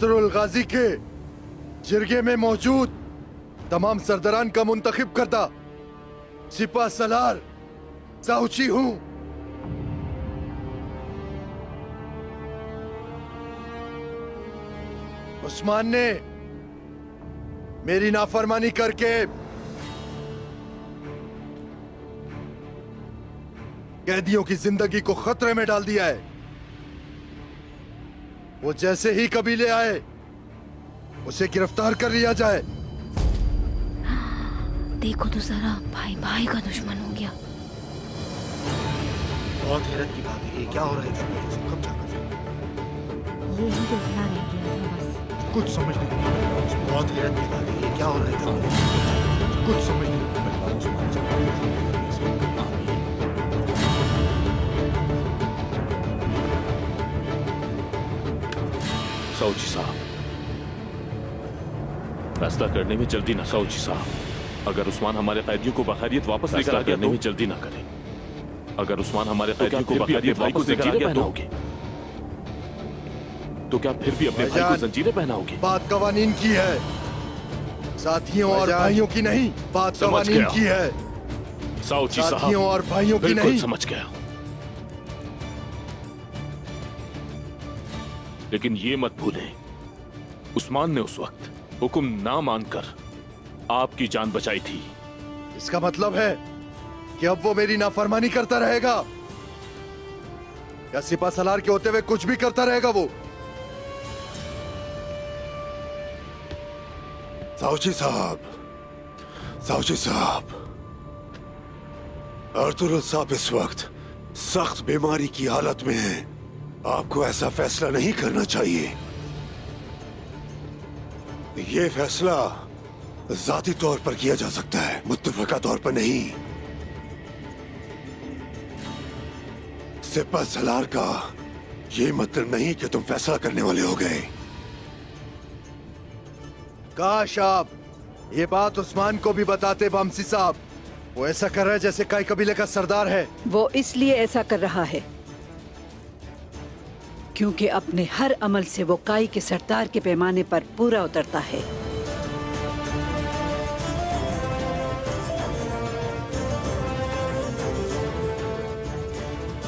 Ertugrul गाजी के जिरगे में मौजूद तमाम सरदारान का मुंतखब करता सिपा सलार साउची हूं। उस्मान ने मेरी नाफरमानी करके कैदियों की जिंदगी को खतरे में डाल दिया है। वो जैसे ही कबीले आए उसे गिरफ्तार कर लिया जाए। देखो तो जरा, भाई भाई का दुश्मन हो गया। बहुत हैरत की बात है, ये क्या हो रहा है? कब जाकर यही देखना रह गया था बस। कुछ समझ नहीं आ रहा। बहुत हैरत की बात है, ये क्या हो रहा है? कुछ समझ नहीं आ रहा। साउची साहब, फैसला करने में जल्दी ना। साउची साहब, अगर उस्मान हमारे कैदियों को बखैरियत वापस लेकर आ गया करने में जल्दी ना करें। अगर उस्मान हमारे कैदियों को बखैरियत वापस लेकर आ गया तो क्या फिर भी अपने भाई को जंजीरें पहनाओगे? बात कवानीन की है, साथियों और भाइयों की नहीं। बात कवानीन की है, साउची साहब, साथियों और भाइयों की नहीं। समझ गया, लेकिन ये मत भूलें, उस्मान ने उस वक्त हुक्म ना मानकर आपकी जान बचाई थी। इसका मतलब है कि अब वो मेरी नाफरमानी करता रहेगा या सिपा सलार के होते हुए कुछ भी करता रहेगा वो? साउची साहब, साउची साहब, अर्तुरुल साहब इस वक्त सख्त बीमारी की हालत में है। आपको ऐसा फैसला नहीं करना चाहिए। ये फैसला जाती तौर पर किया जा सकता है, मुत्तफका तौर पर नहीं। सिपा सलार का ये मतलब नहीं कि तुम फैसला करने वाले हो गए। काश आप ये बात उस्मान को भी बताते बामसी साहब। वो ऐसा कर रहा है जैसे काई कबीले का सरदार है। वो इसलिए ऐसा कर रहा है क्योंकि अपने हर अमल से वो काई के सरदार के पैमाने पर पूरा उतरता है।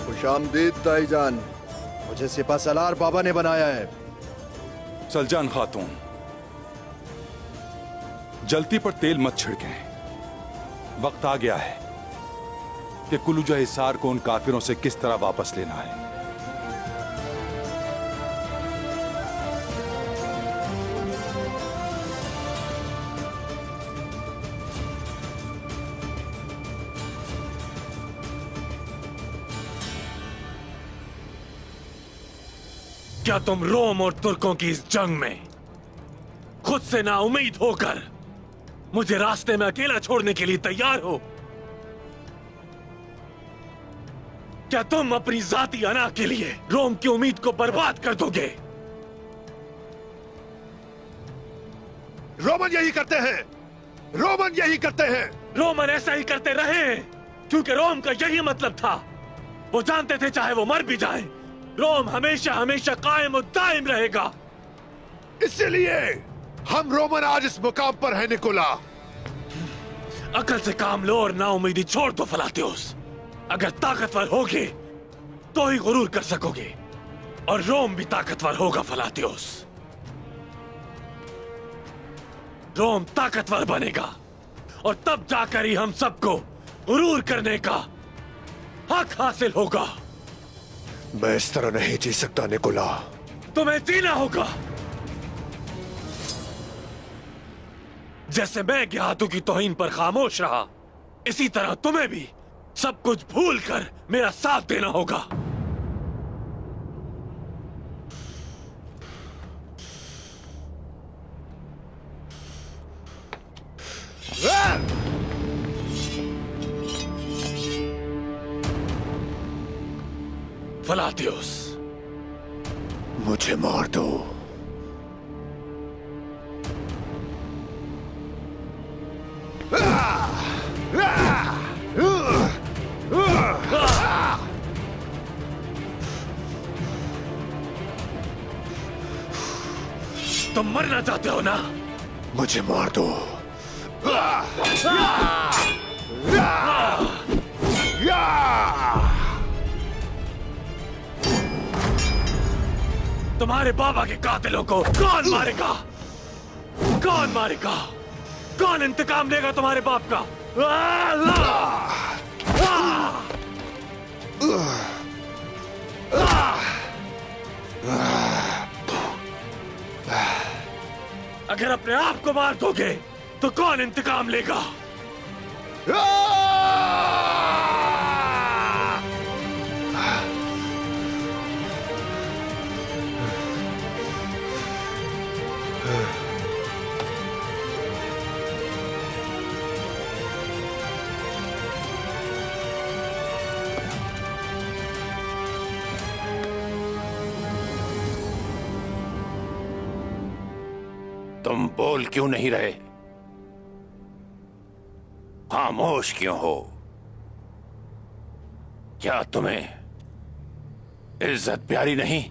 खुशामदीद ताईजान, मुझे सिपा सलार बाबा ने बनाया है। सलजान खातून, जलती पर तेल मत छिड़कें। वक्त आ गया है कि कुलूजा हिसार को उन काफिरों से किस तरह वापस लेना है। क्या तुम रोम और तुर्कों की इस जंग में खुद से नाउम्मीद होकर मुझे रास्ते में अकेला छोड़ने के लिए तैयार हो? क्या तुम अपनी जाती अना के लिए रोम की उम्मीद को बर्बाद कर दोगे? रोमन यही करते हैं, रोमन यही करते हैं। रोमन ऐसा ही करते रहे हैं क्योंकि रोम का यही मतलब था। वो जानते थे चाहे वो मर भी जाए, रोम हमेशा हमेशा कायम और दायम रहेगा। इसलिए हम रोमन आज इस मुकाम पर है। निकोला, अकल से काम लो और नाउमीदी छोड़ दो फलातियोस। अगर ताकतवर होगे तो ही गुरूर कर सकोगे, और रोम भी ताकतवर होगा फलातियोस। रोम ताकतवर बनेगा और तब जाकर ही हम सबको गुरूर करने का हक हासिल होगा। मैं इस तरह नहीं जी सकता निकोला। तुम्हें जीना होगा जैसे मैं ज्ञातों की तौहीन पर खामोश रहा, इसी तरह तुम्हें भी सब कुछ भूलकर मेरा साथ देना होगा। फलातियोस, मुझे मार दो। तुम मरना चाहते हो ना? मुझे मार दो। तुम्हारे बाबा के कातिलों को कौन मारेगा? कौन मारेगा? कौन इंतकाम लेगा तुम्हारे बाप का? अगर अपने आप को मार दोगे तो कौन इंतकाम लेगा? तुम बोल क्यों नहीं रहे? खामोश क्यों हो? क्या तुम्हें इज्जत प्यारी नहीं?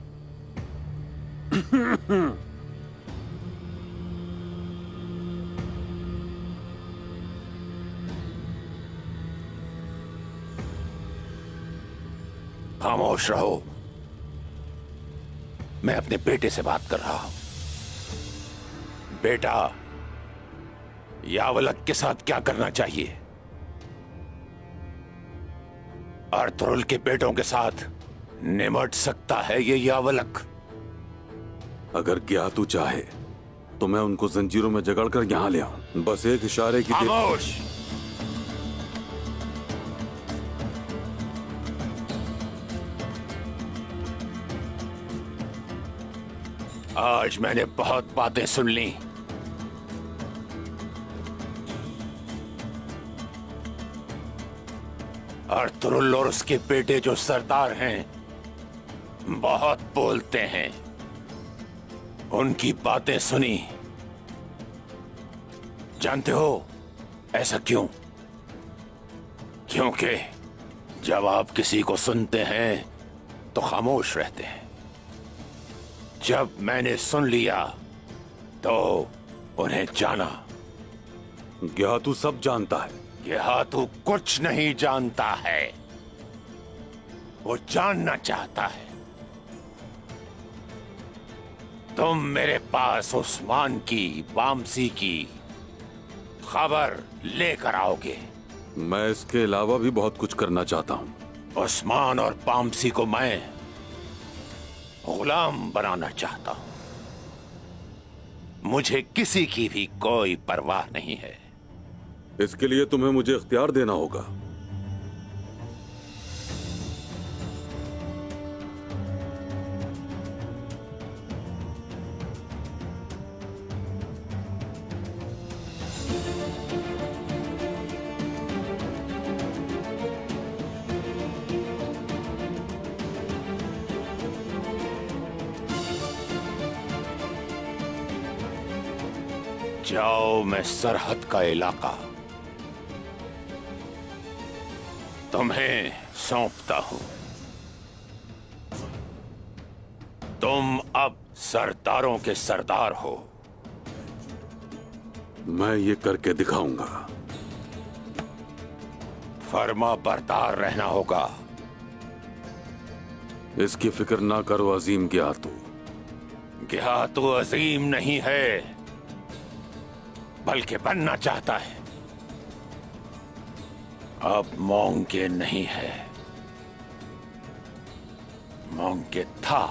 खामोश रहो। मैं अपने बेटे से बात कर रहा हूं। बेटा, यावलक के साथ क्या करना चाहिए? अर्तुरुल के बेटों के साथ निमट सकता है ये यावलक? अगर ज्ञातु चाहे तो मैं उनको जंजीरों में जकड़कर यहां ले आऊं। बस एक इशारे की खामोश! आज मैंने बहुत बातें सुन ली। अर्तुरुल और उसके बेटे जो सरदार हैं, बहुत बोलते हैं। उनकी बातें सुनी। जानते हो ऐसा क्यों? क्योंकि जब आप किसी को सुनते हैं तो खामोश रहते हैं। जब मैंने सुन लिया तो उन्हें जाना। ज्ञातु सब जानता है। ज्ञातु कुछ नहीं जानता है, वो जानना चाहता है। तुम मेरे पास उस्मान की, वामसी की खबर लेकर आओगे। मैं इसके अलावा भी बहुत कुछ करना चाहता हूं। उस्मान और पामसी को मैं गुलाम बनाना चाहता हूं। मुझे किसी की भी कोई परवाह नहीं है। इसके लिए तुम्हें मुझे इख्तियार देना होगा। जाओ, मैं सरहद का इलाका तुम्हें सौंपता हूं। तुम अब सरदारों के सरदार हो। मैं ये करके दिखाऊंगा। फर्मा बरदार रहना होगा। इसकी फिक्र ना करो अजीम ज्ञातु। ज्ञातु अजीम नहीं है, बल्कि बनना चाहता है। अब मोंगे नहीं है, मोंगे था।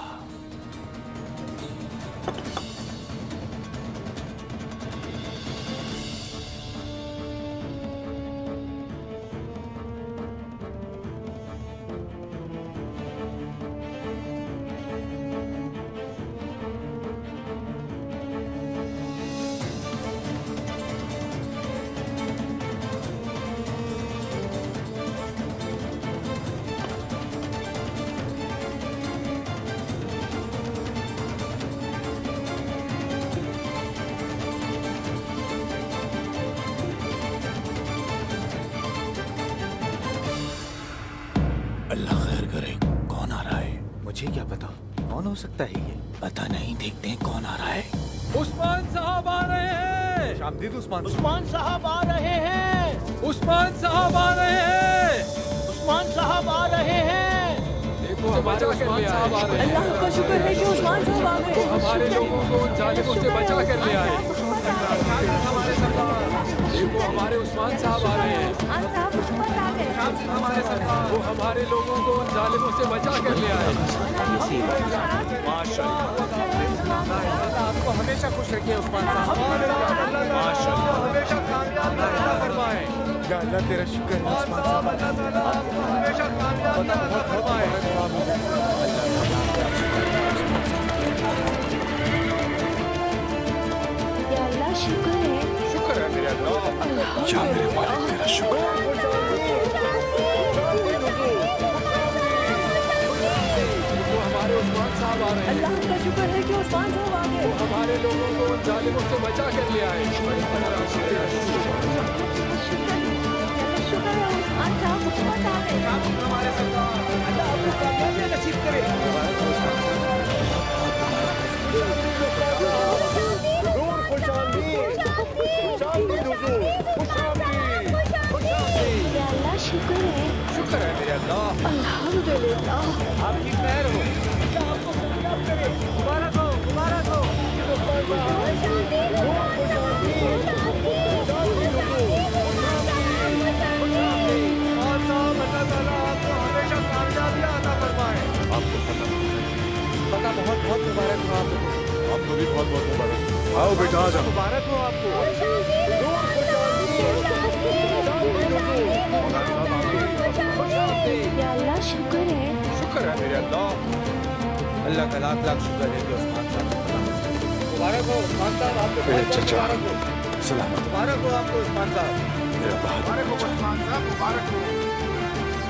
अल्लाह खैर करे। कौन आ रहा है? मुझे क्या पता कौन हो सकता है ये। पता नहीं, देखते हैं कौन आ रहा है। उस्मान साहब आ रहे हैं। शामदीद उस्मान उस्मान साहब आ रहे हैं। उस्मान साहब आ रहे हैं। उस्मान साहब आ रहे हैं। देखो हमारे उस्मान साहब आ रहे हैं। अल्लाह का शुक्र है कि उस्मान साहब आ गए। हमारे लोगों को उन जालिमों से बचा कर ले आए। हमारे सरदार, देखो हमारे उस्मान साहब आ रहे हैं। उस्मान साहब हुकूमत आ गए। हमारे सरदार, वो हमारे लोगों को उन जालिमों से बचा कर ले आए। आपको हमेशा खुश रखिए उस्मान साहब। हमेशा कामयाबी अता फरमाए। या अल्लाह तेरा शुक्र है उस्मान साहब। हमेशा कामयाबी अता फरमाए। या अल्लाह शुक्र है। शुक्र है मेरे अल्लाह। या मेरे मालिक तेरा शुक्र है। देखो हमारे उस्मान साहब आ रहे हैं। अल्लाह का शुक्र है कि उस्मान साहब आ गए। हमारे लोगों को उन जालिमों से बचा कर ले आए। शुक्र है उस्मान साहब हुकूमत आ गए। हमारे सरदार, अल्लाह आपको कामयाबी नसीब करे। या अल्लाह शुक्र है। शुक्र है मेरे अल्लाह। अल्हम्दुलिल्लाह। आपकी मेहर हो। अल्लाह आपको कामयाब करे। मुबारक हो, मुबारक हो। उस्मान साहब, अल्लाह ताला आपको हमेशा कामयाबी अता फरमाए। आपको पता बहुत बहुत मुबारक हो आपको भी बहुत बहुत मुबारक। आओ बेटा आ जाओ। मुबारक हो आपको। या अल्लाह शुक्र है। शुक्र है मेरे अल्लाह। अल्लाह का लाख लाख शुक्र है कि उस्मान साहब। मुबारक हो उस्मान साहब, आपको बहुत बहुत चचा। मुबारक हो। सलामत मुबारक हो आपको उस्मान साहब। मेरा बहादुर मुबारक हो उस्मान साहब, मुबारक हो।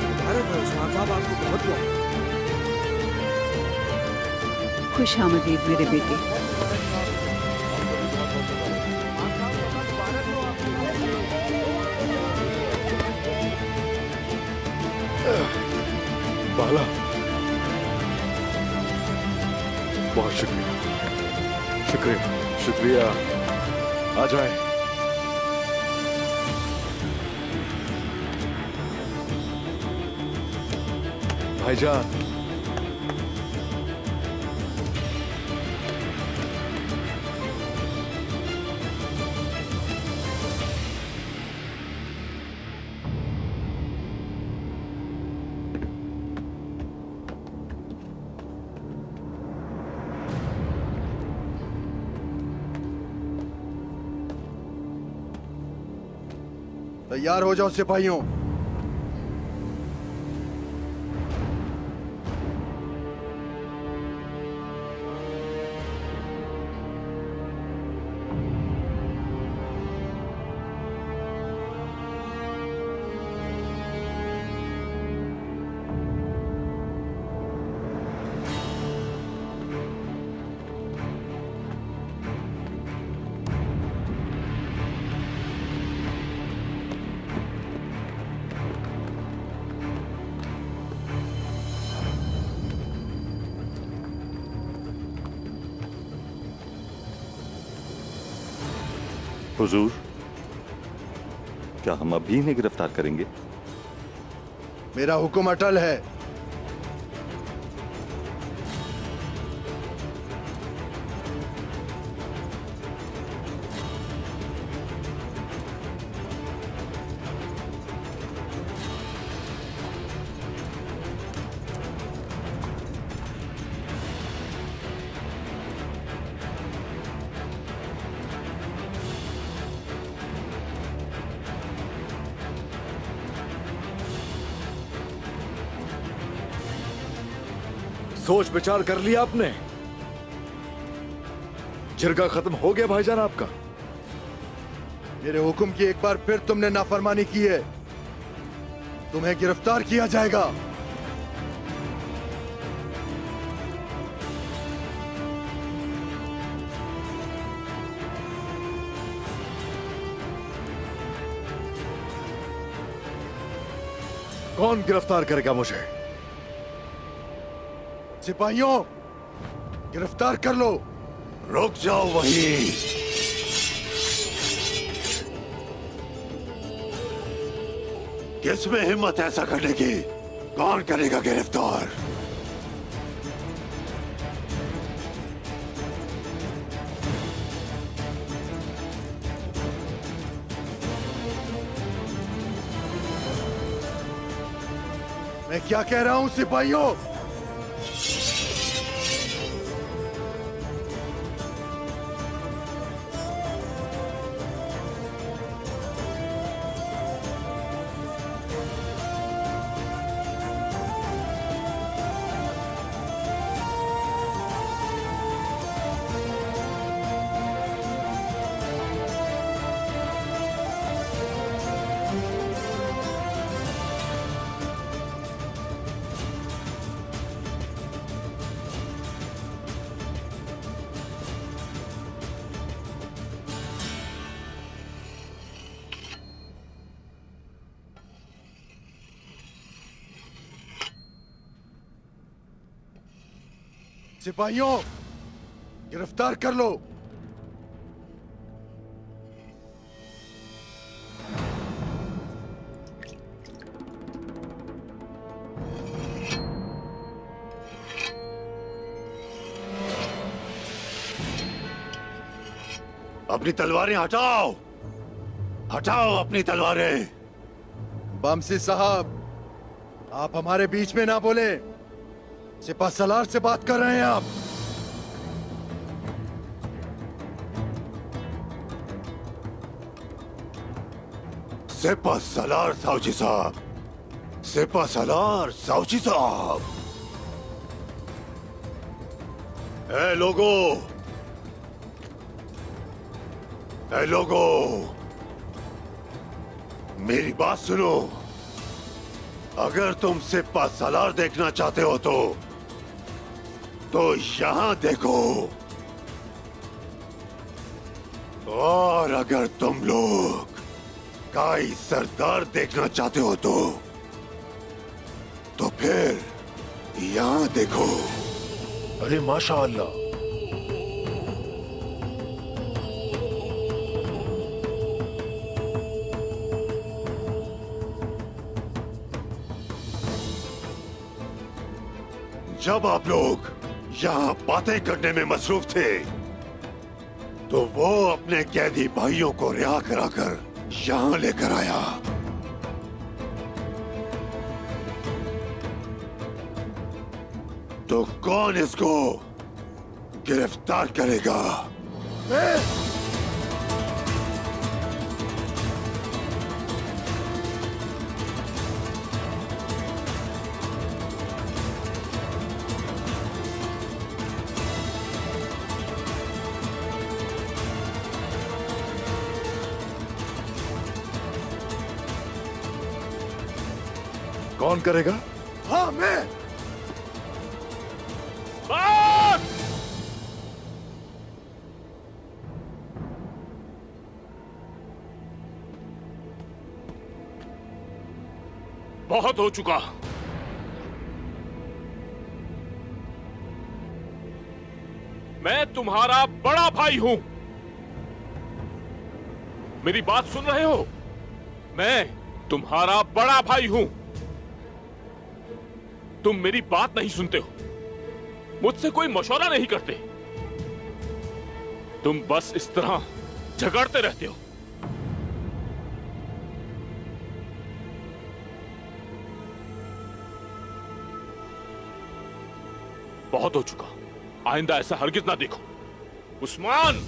मुबारक हो उस्मान साहब आपको बहुत बहुत। खुश आमदीद मेरे बेटे। बाला, बहुत शुक्रिया, शुक्रिया, शुक्रिया। आ जाए। भाईजान, तैयार हो जाओ सिपाहियों। हुजूर, क्या हम अभी इन्हें गिरफ्तार करेंगे? मेरा हुक्म अटल है। सोच विचार कर लिया आपने? जिरगा खत्म हो गया भाईजान आपका? मेरे हुक्म की एक बार फिर तुमने नाफरमानी की है, तुम्हें गिरफ्तार किया जाएगा। कौन गिरफ्तार करेगा मुझे? सिपाहियों, गिरफ्तार कर लो। रुक जाओ वहीं। किसमें हिम्मत है ऐसा करने की? कौन करेगा गिरफ्तार? मैं क्या कह रहा हूं सिपाहियों? सिपाहियों, गिरफ्तार कर लो। अपनी तलवारें हटाओ, हटाओ अपनी तलवारें। बमसी साहब, आप हमारे बीच में ना बोले। सिपा सलार से बात कर रहे हैं आप। सिपा सलार साउची साहब, सिपा सलार साउची साहब। ए लोगो, ए लोगो, मेरी बात सुनो। अगर तुम सिपा सलार देखना चाहते हो तो यहां देखो, और अगर तुम लोग काई सरदार देखना चाहते हो तो फिर यहां देखो। अरे माशाअल्लाह। जब आप लोग यहाँ बातें करने में मसरूफ थे तो वो अपने कैदी भाइयों को रिहा कराकर यहाँ लेकर आया। तो कौन इसको गिरफ्तार करेगा? कौन करेगा? हाँ, मैं। बस! बहुत हो चुका। मैं तुम्हारा बड़ा भाई हूं। मेरी बात सुन रहे हो? मैं तुम्हारा बड़ा भाई हूं। तुम मेरी बात नहीं सुनते हो, मुझसे कोई मशवरा नहीं करते, तुम बस इस तरह झगड़ते रहते हो। बहुत हो चुका, आइंदा ऐसा हरगिज ना देखो। उस्मान,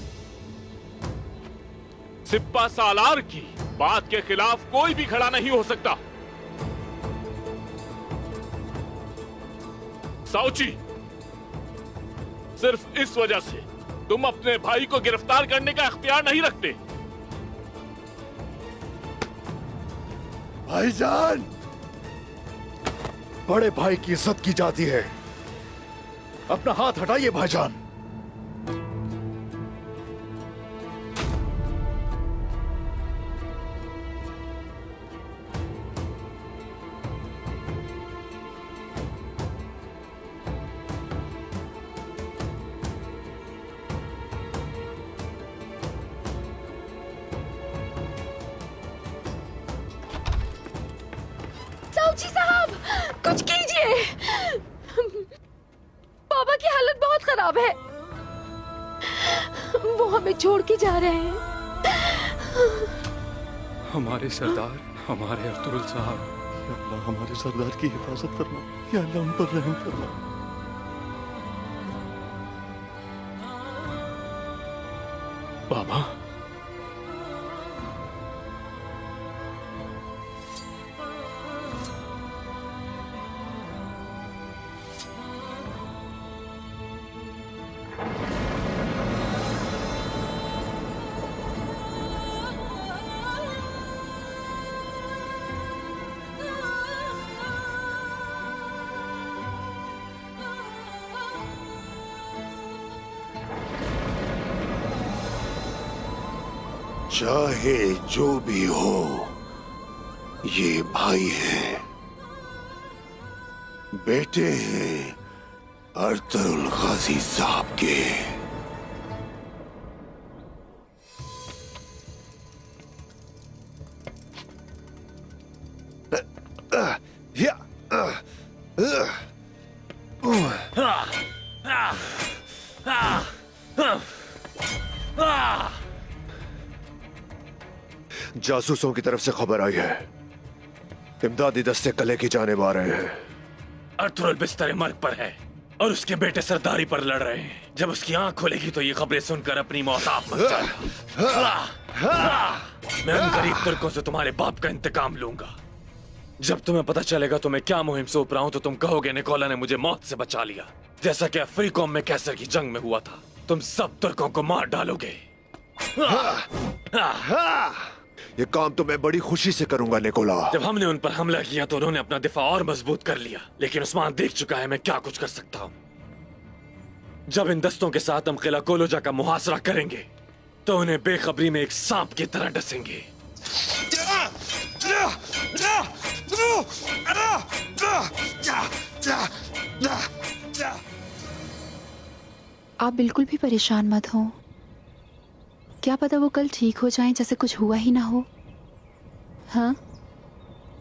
सिप्पा सालार की बात के खिलाफ कोई भी खड़ा नहीं हो सकता। साउची, सिर्फ इस वजह से तुम अपने भाई को गिरफ्तार करने का इख्तियार नहीं रखते। भाईजान, बड़े भाई की इज्जत की जाती है। अपना हाथ हटाइए भाईजान। बलूची साहब, कुछ कीजिए। बाबा की हालत बहुत खराब है। वो हमें छोड़ के जा रहे हैं। हमारे सरदार, हमारे अब्दुल साहब, या अल्लाह हमारे सरदार की हिफाजत फरमा, या अल्लाह उन पर रहम फरमा। बाबा, चाहे जो भी हो, ये भाई हैं, बेटे हैं अर्तुल गाजी साहब के। जासूसों की तरफ से खबर आई है, इमदादी दस्ते कले की जाने आ रहे हैं। अर्थुल बिस्तर मर्ग पर है और उसके बेटे सरदारी पर लड़ रहे हैं। जब उसकी आंख खोलेगी तो ये खबरें सुनकर अपनी मौत आप मच जाएगा। मैं उन गरीब तुर्कों से तुम्हारे बाप का इंतकाम लूंगा। जब तुम्हें पता चलेगा तो मैं क्या मुहिम सौंप रहा हूं तो तुम कहोगे निकोला ने मुझे मौत से बचा लिया, जैसा कि अफ्रीका में कैसर की जंग में हुआ था। तुम सब तुर्कों को मार डालोगे। ये काम तो मैं बड़ी खुशी से करूंगा निकोला। जब हमने उन पर हमला किया तो उन्होंने अपना दिफा और मजबूत कर लिया, लेकिन उस्मान देख चुका है मैं क्या कुछ कर सकता हूं। जब इन दस्तों के साथ हम किला कोलोजा का मुहासरा करेंगे तो उन्हें बेखबरी में एक सांप की तरह डसेंगे। आप बिल्कुल भी परेशान मत हो। क्या पता वो कल ठीक हो जाएं जैसे कुछ हुआ ही ना हो। हाँ,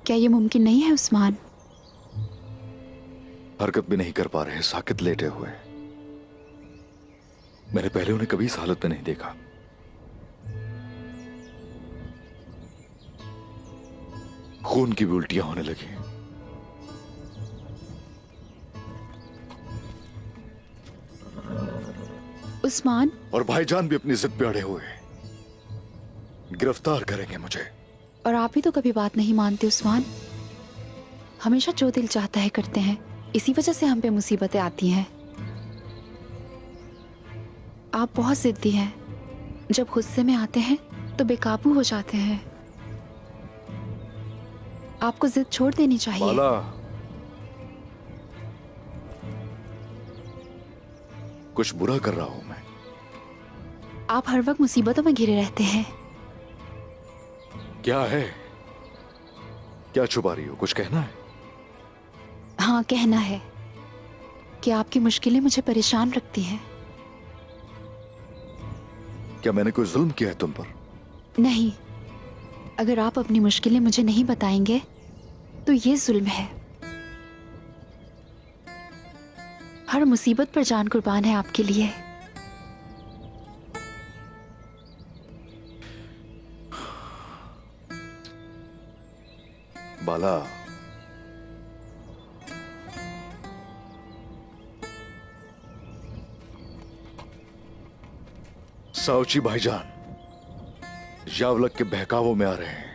क्या ये मुमकिन नहीं है उस्मान? हरकत भी नहीं कर पा रहे, साकित लेटे हुए। मैंने पहले उन्हें कभी इस हालत में नहीं देखा। खून की भी उल्टियां होने लगी। उस्मान, और भाईजान भी अपनी जिद पे अड़े हुए, गिरफ्तार करेंगे मुझे। और आप ही तो कभी बात नहीं मानते उस्मान। हमेशा जो दिल चाहता है करते हैं, इसी वजह से हम पे मुसीबतें आती हैं। आप बहुत जिद्दी हैं। जब गुस्से में आते हैं तो बेकाबू हो जाते हैं। आपको जिद छोड़ देनी चाहिए। बाला, कुछ बुरा कर रहा हूं मैं? आप हर वक्त मुसीबतों में घिरे रहते हैं। क्या है? क्या छुपा रही हो? कुछ कहना है? हाँ, कहना है कि आपकी मुश्किलें मुझे परेशान रखती हैं। क्या मैंने कोई जुल्म किया है तुम पर? नहीं, अगर आप अपनी मुश्किलें मुझे नहीं बताएंगे तो ये जुल्म है। हर मुसीबत पर जान कुर्बान है आपके लिए। बाला, साउची भाईजान यावलक के बहकावों में आ रहे हैं।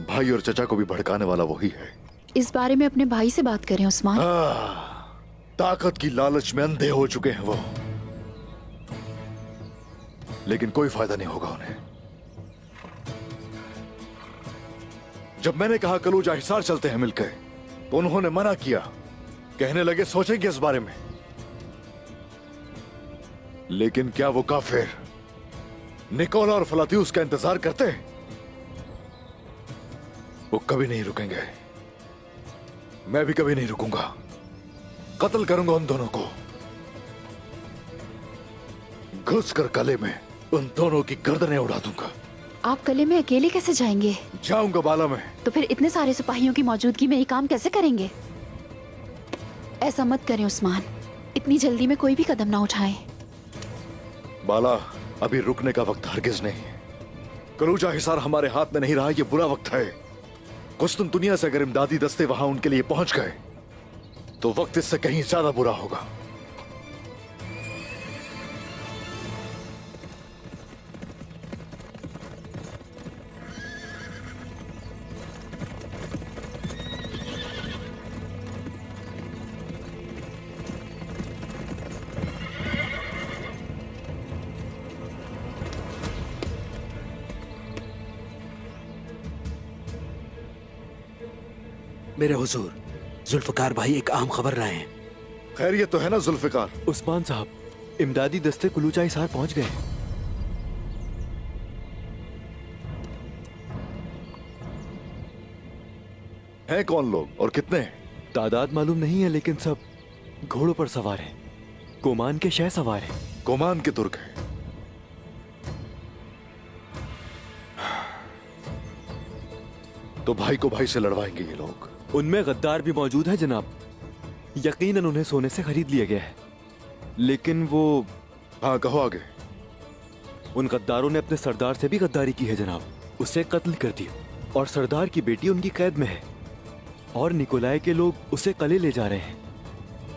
भाई और चचा को भी भड़काने वाला वही है। इस बारे में अपने भाई से बात करें उस्मान। ताकत की लालच में अंधे हो चुके हैं वो, लेकिन कोई फायदा नहीं होगा उन्हें। जब मैंने कहा कलूजा हिसार चलते हैं मिलकर, तो उन्होंने मना किया। कहने लगे सोचेंगे इस बारे में। लेकिन क्या वो काफिर निकोला और फलातियुस का इंतजार करते हैं? वो कभी नहीं रुकेंगे। मैं भी कभी नहीं रुकूंगा। कत्ल करूंगा उन दोनों को। घुसकर गले में उन दोनों की गर्दनें उड़ा दूंगा। आप कले में अकेले कैसे जाएंगे? जाऊंगा बाला मैं। तो फिर इतने सारे सिपाहियों की मौजूदगी में ये काम कैसे करेंगे? ऐसा मत करें उस्मान, इतनी जल्दी में कोई भी कदम ना उठाएं। बाला, अभी रुकने का वक्त हरगिज नहीं है। कलूजा हिसार हमारे हाथ में नहीं रहा, ये बुरा वक्त है। कुश्तुन दुनिया से अगर इमदादी दस्ते वहां उनके लिए पहुंच गए तो वक्त इससे कहीं ज्यादा बुरा होगा। मेरे हुजूर, जुल्फकार भाई एक अहम खबर लाए हैं। खैरियत तो है ना जुल्फिकार? उस्मान साहब, इमदादी दस्ते कुलूचा हिसार पहुंच गए। हैं कौन लोग और कितने हैं? तादाद मालूम नहीं है, लेकिन सब घोड़ों पर सवार हैं। कोमान के शह सवार हैं। कोमान के तुर्क हैं। तो भाई को भाई से लड़वाएंगे ये लोग। उनमें गद्दार भी मौजूद है जनाब। यकीनन उन्हें सोने से खरीद लिया गया है, लेकिन वो... हाँ, कहो आगे। उन गद्दारों ने अपने सरदार से भी गद्दारी की है जनाब। उसे कत्ल कर दिया और सरदार की बेटी उनकी कैद में है और निकोलाई के लोग उसे कले ले जा रहे हैं।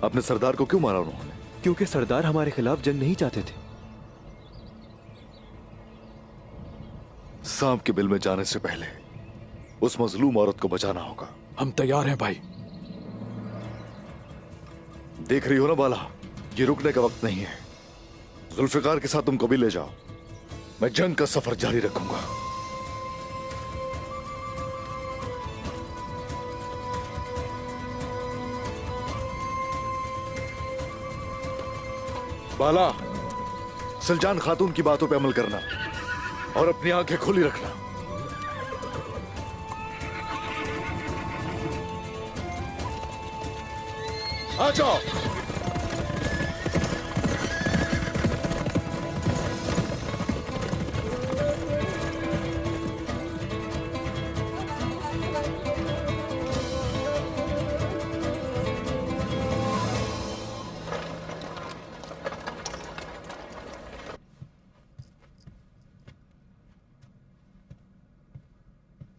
अपने सरदार को क्यों मारा उन्होंने? क्योंकि सरदार हमारे खिलाफ जंग नहीं चाहते थे। सांप के बिल में जाने से पहले उस मजलूम औरत को बचाना होगा। हम तैयार हैं भाई। देख रही हो ना बाला, ये रुकने का वक्त नहीं है। जुल्फिकार के साथ तुम कभी ले जाओ, मैं जंग का सफर जारी रखूंगा। बाला, सुल्तान खातून की बातों पे अमल करना और अपनी आंखें खुली रखना। आ जाओ।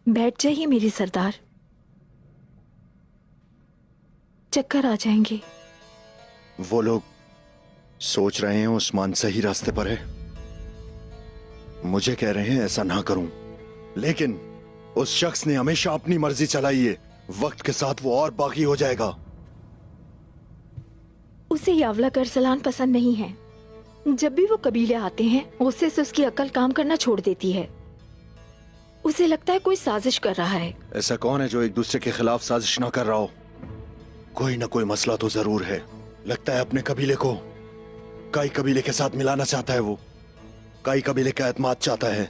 बैठ जाइए मेरे सरदार, चक्कर आ जाएंगे। वो लोग सोच रहे हैं उस्मान सही रास्ते पर है। मुझे कह रहे हैं ऐसा ना करूं, लेकिन उस शख्स ने हमेशा अपनी मर्जी चलाई है। वक्त के साथ वो और बागी हो जाएगा। उसे यावला करसलान पसंद नहीं है। जब भी वो कबीले आते हैं, उससे से उसकी अकल काम करना छोड़ देती है। उसे लगता है कोई साजिश कर रहा है। ऐसा कौन है जो एक दूसरे के खिलाफ साजिश ना कर रहा हो? कोई ना कोई मसला तो जरूर है। लगता है अपने कबीले को कई कबीले के साथ मिलाना चाहता है। वो कई कबीले का एतमाद चाहता है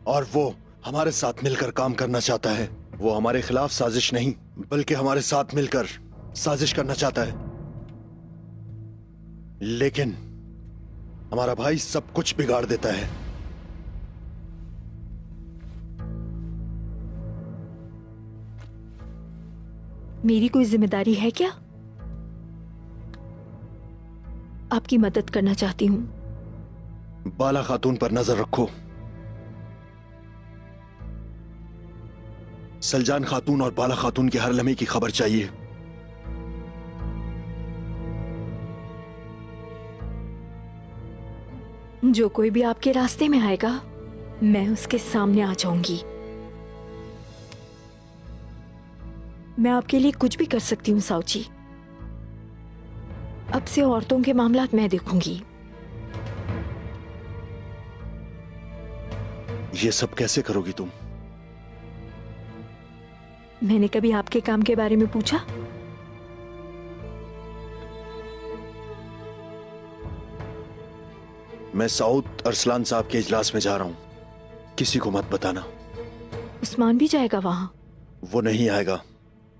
और वो हमारे साथ मिलकर काम करना चाहता है। वो हमारे खिलाफ साजिश नहीं, बल्कि हमारे साथ मिलकर साजिश करना चाहता है। लेकिन हमारा भाई सब कुछ बिगाड़ देता है। मेरी कोई जिम्मेदारी है क्या? आपकी मदद करना चाहती हूँ। बाला खातून पर नजर रखो। सलजान खातून और बाला खातून के हर लम्हे की खबर चाहिए। जो कोई भी आपके रास्ते में आएगा, मैं उसके सामने आ जाऊंगी। मैं आपके लिए कुछ भी कर सकती हूँ साउची। अब से औरतों के मामलात मैं देखूंगी। ये सब कैसे करोगी तुम? मैंने कभी आपके काम के बारे में पूछा? मैं साउद अरसलान साहब के इजलास में जा रहा हूं। किसी को मत बताना। उस्मान भी जाएगा वहां? वो नहीं आएगा,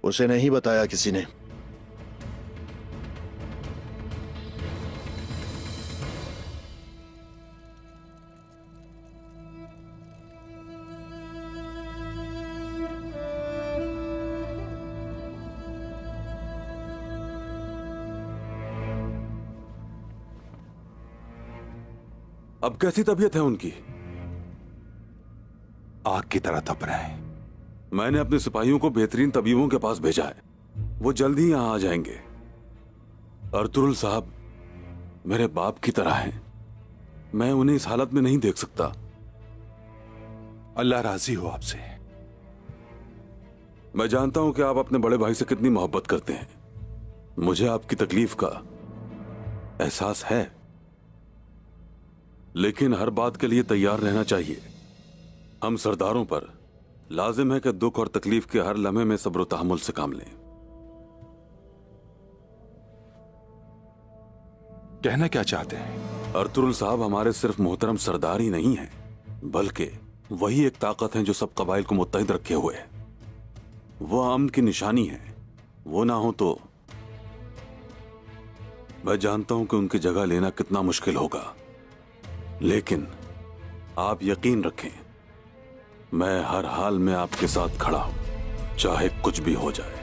उसे नहीं बताया किसी ने। अब कैसी तबीयत है उनकी? आग की तरह तप रहे हैं। मैंने अपने सिपाहियों को बेहतरीन तबीबों के पास भेजा है, वो जल्दी ही यहां आ जाएंगे। अर्तुरुल साहब मेरे बाप की तरह हैं, मैं उन्हें इस हालत में नहीं देख सकता। अल्लाह राजी हो आपसे। मैं जानता हूं कि आप अपने बड़े भाई से कितनी मोहब्बत करते हैं, मुझे आपकी तकलीफ का एहसास है, लेकिन हर बात के लिए तैयार रहना चाहिए। हम सरदारों पर लाजिम है कि दुख और तकलीफ के हर लम्हे में सब्र तहम्मुल से काम लें। कहना क्या चाहते हैं? अर्तुरुल साहब हमारे सिर्फ मोहतरम सरदार ही नहीं हैं, बल्कि वही एक ताकत है जो सब कबाइल को मुत्तहिद रखे हुए है। वो अमन की निशानी है, वो ना हो तो मैं जानता हूं कि उनकी जगह लेना कितना मुश्किल होगा, लेकिन आप यकीन रखें मैं हर हाल में आपके साथ खड़ा हूं, चाहे कुछ भी हो जाए।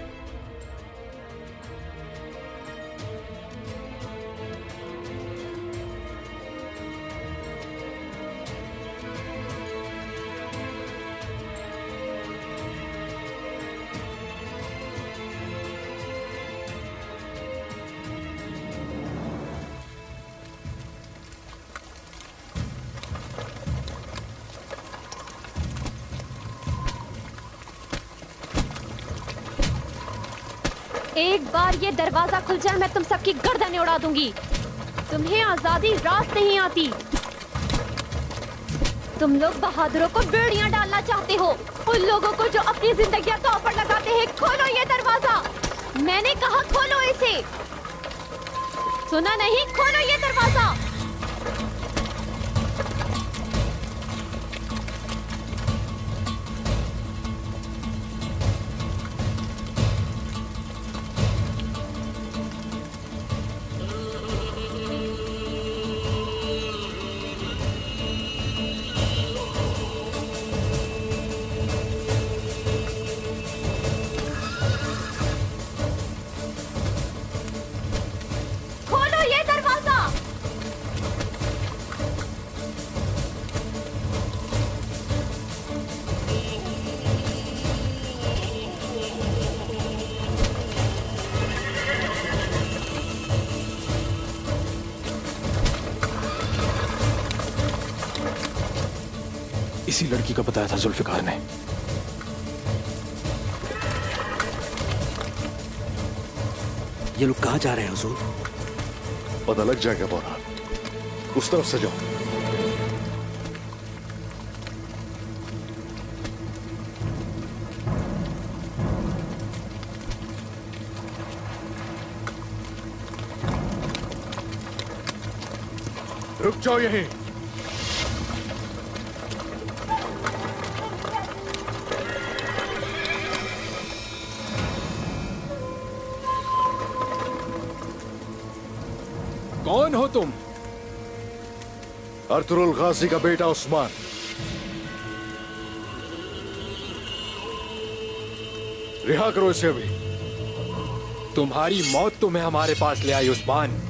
एक बार ये दरवाजा खुल जाए मैं तुम सबकी गर्दनें उड़ा दूंगी। तुम्हें आजादी रास नहीं आती। तुम लोग बहादुरों को बेड़ियां डालना चाहते हो, उन लोगों को जो अपनी जिंदगियां दांव पर लगाते हैं। खोलो ये दरवाजा, मैंने कहा खोलो इसे। सुना नहीं? खोलो ये दरवाजा। इसी लड़की का बताया था जुल्फिकार ने। ये लोग कहाँ जा रहे हैं हुजूर? पता लग जाएगा बोरा, उस तरफ से जाओ। रुक जाओ यहीं। कौन हो तुम? अर्तुरुल गाजी का बेटा उस्मान। रिहा करो इसे अभी। तुम्हारी मौत तुम्हें हमारे पास ले आई उस्मान।